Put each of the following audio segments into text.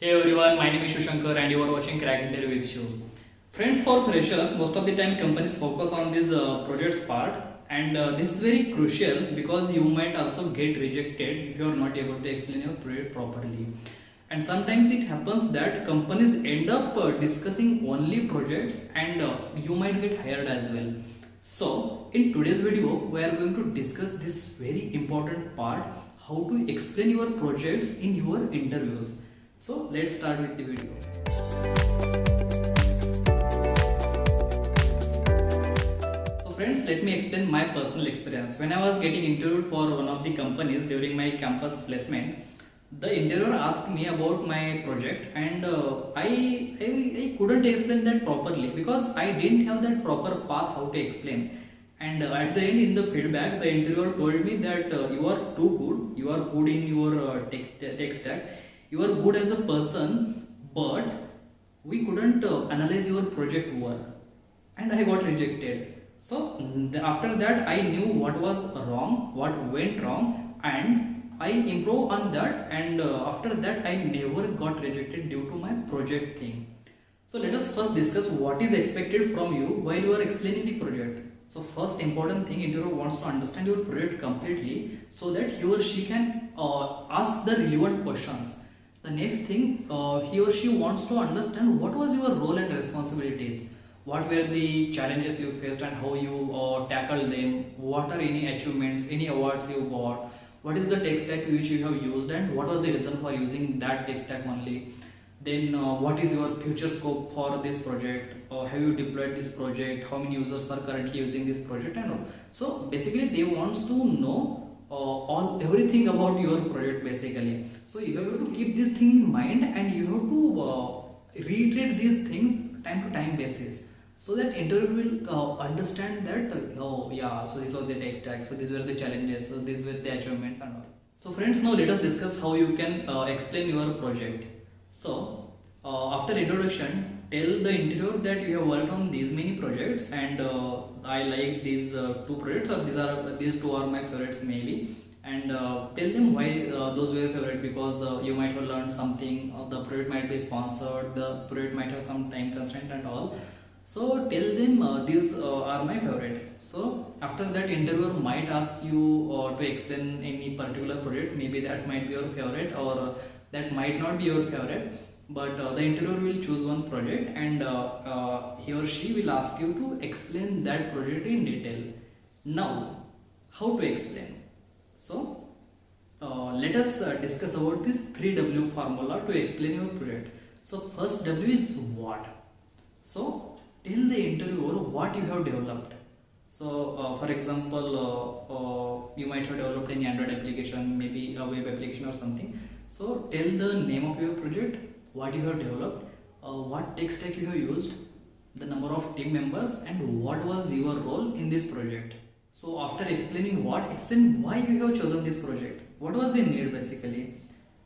Hey everyone, my name is Shushankar and you are watching Crack Interview with Shu. Friends, for freshers, most of the time companies focus on this projects part, and this is very crucial because you might also get rejected if you are not able to explain your project properly. And sometimes it happens that companies end up discussing only projects and you might get hired as well. So, in today's video, we are going to discuss this very important part, how to explain your projects in your interviews. So let's start with the video. So friends, let me explain my personal experience. When I was getting interviewed for one of the companies during my campus placement, the interviewer asked me about my project and I couldn't explain that properly because I didn't have that proper path how to explain. And at the end in the feedback, the interviewer told me that you are too good, you are good in your tech stack, you are good as a person, but we couldn't analyze your project work, and I got rejected. So after that I knew what was wrong, what went wrong, and I improved on that, and after that I never got rejected due to my project thing. So let us first discuss what is expected from you while you are explaining the project. So first important thing, interviewer wants to understand your project completely so that he or she can ask the relevant questions. The next thing, he or she wants to understand what was your role and responsibilities, what were the challenges you faced and how you tackled them, what are any achievements, any awards you got, what is the tech stack which you have used and what was the reason for using that tech stack only. Then what is your future scope for this project, have you deployed this project, how many users are currently using this project and all. So basically they wants to know all everything about your project basically. So you have to keep this thing in mind and you have to reiterate these things time to time basis so that interviewer will understand that oh yeah, so this was the tech stack, so these were the challenges, so these were the achievements and all. So friends, now let us discuss how you can explain your project. So after introduction, tell the interviewer that you have worked on these many projects and I like these two projects, or these two are my favorites maybe, and tell them why those were favorite, because you might have learned something, the project might be sponsored, the project might have some time constraint and all. So tell them these are my favorites. So after that, interviewer might ask you to explain any particular project, maybe that might be your favorite or that might not be your favorite, but the interviewer will choose one project and he or she will ask you to explain that project in detail. Now, how to explain? So, let us discuss about this 3W formula to explain your project. So, first W is what? So, tell the interviewer what you have developed. So, for example, you might have developed an Android application, maybe a web application or something. So, tell the name of your project, what you have developed, what tech stack you have used, the number of team members, and what was your role in this project. So after explaining what, explain why you have chosen this project. What was the need basically?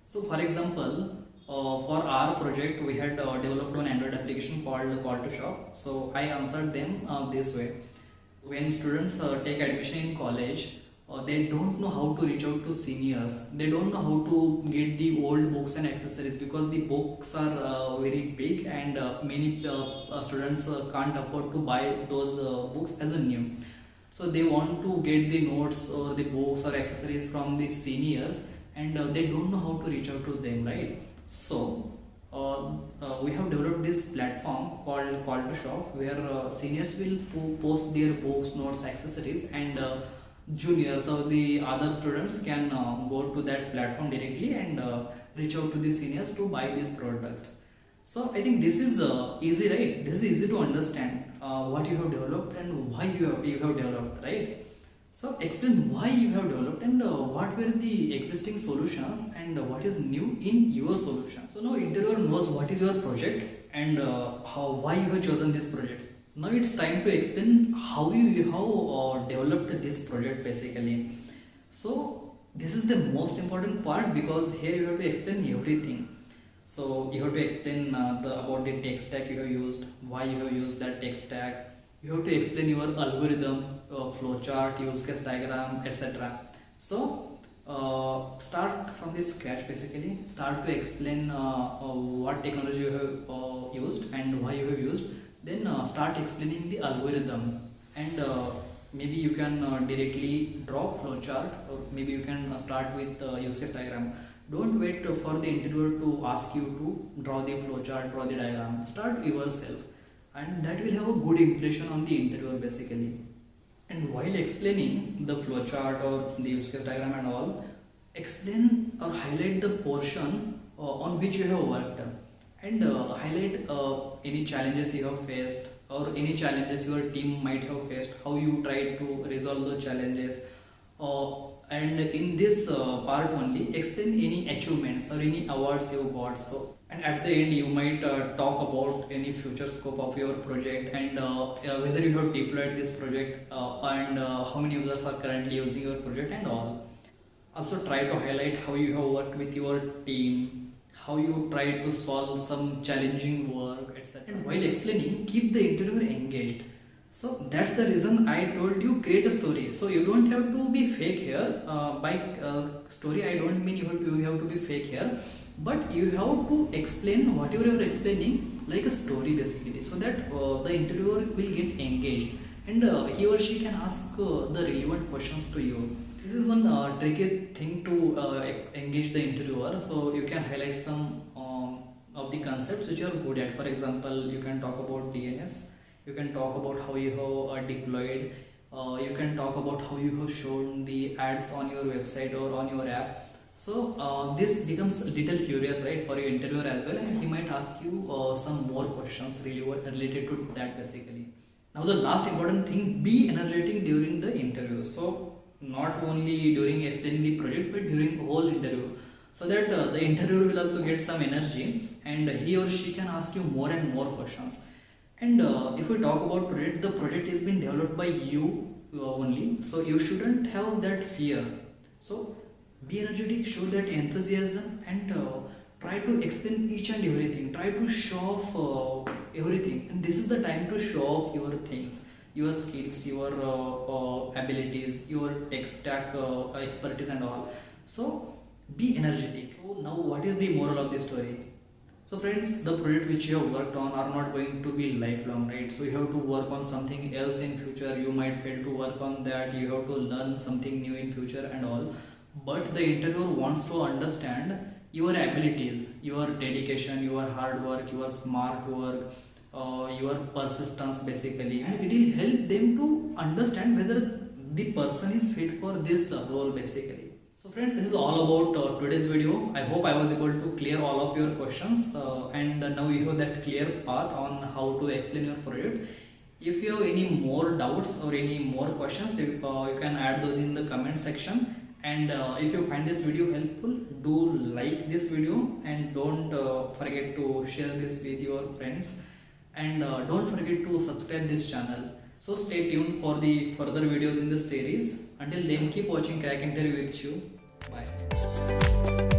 So for example, for our project we had developed an Android application called Call to Shop. So I answered them this way. When students take admission in college, they don't know how to reach out to seniors, they don't know how to get the old books and accessories because the books are very big and many students can't afford to buy those books as a new. So they want to get the notes or the books or accessories from the seniors, and they don't know how to reach out to them, right? So we have developed this platform called Call to Shop where seniors will post their books, notes, accessories, and juniors or the other students can go to that platform directly and reach out to the seniors to buy these products. So I think this is easy, right? This is easy to understand what you have developed and why you have developed, right? So explain why you have developed and what were the existing solutions and what is new in your solution. So now interviewer knows what is your project and why you have chosen this project. Now it's time to explain how you have developed this project basically. So this is the most important part because here you have to explain everything. So you have to explain about the tech stack you have used, why you have used that tech stack. You have to explain your algorithm, flowchart, use case diagram, etc. So start from the scratch basically. Start to explain what technology you have used and why you have used. Then start explaining the algorithm, and maybe you can directly draw flowchart, or maybe you can start with use case diagram. Don't wait for the interviewer to ask you to draw the flowchart, draw the diagram. Start yourself, and that will have a good impression on the interviewer basically. And while explaining the flowchart or the use case diagram and all, explain or highlight the portion on which you have worked, and highlight any challenges you have faced or any challenges your team might have faced, how you try to resolve the challenges. And in this part only, explain any achievements or any awards you got. So, and at the end you might talk about any future scope of your project, and whether you have deployed this project, and how many users are currently using your project and all. Also try to highlight how you have worked with your team, how you try to solve some challenging work, etc. And while explaining, keep the interviewer engaged. So that's the reason I told you create a story. So you don't have to be fake here. By story, I don't mean you have to be fake here, but you have to explain whatever you are explaining like a story basically, so that the interviewer will get engaged, and he or she can ask the relevant questions to you. This is one tricky thing to engage the interviewer. So you can highlight some of the concepts which you are good at. For example, you can talk about DNS. You can talk about how you have deployed. You can talk about how you have shown the ads on your website or on your app. So this becomes a little curious, right, for your interviewer as well, and he might ask you some more questions related to that basically. Now the last important thing: be energetic during the interview. So not only during explaining the project, but during the whole interview, so that the interviewer will also get some energy, and he or she can ask you more and more questions. And if we talk about project, the project is being developed by you only, so you shouldn't have that fear. So be energetic, show that enthusiasm, and try to explain each and everything. Try to show off everything, and this is the time to show off your things, your skills, your abilities, your tech stack expertise and all. So be energetic. So now what is the moral of the story? So friends, the project which you have worked on are not going to be lifelong, right? So you have to work on something else in future. You might fail to work on that. You have to learn something new in future and all. But the interviewer wants to understand your abilities, your dedication, your hard work, your smart work, your persistence basically, and it will help them to understand whether the person is fit for this role basically. So friends, this is all about today's video. I hope I was able to clear all of your questions, and now you have that clear path on how to explain your project. If you have any more doubts or any more questions, you can add those in the comment section. And if you find this video helpful, do like this video, and don't forget to share this with your friends, and don't forget to subscribe this channel. So stay tuned for the further videos in this series. Until then, keep watching Crack Interview with you. Bye.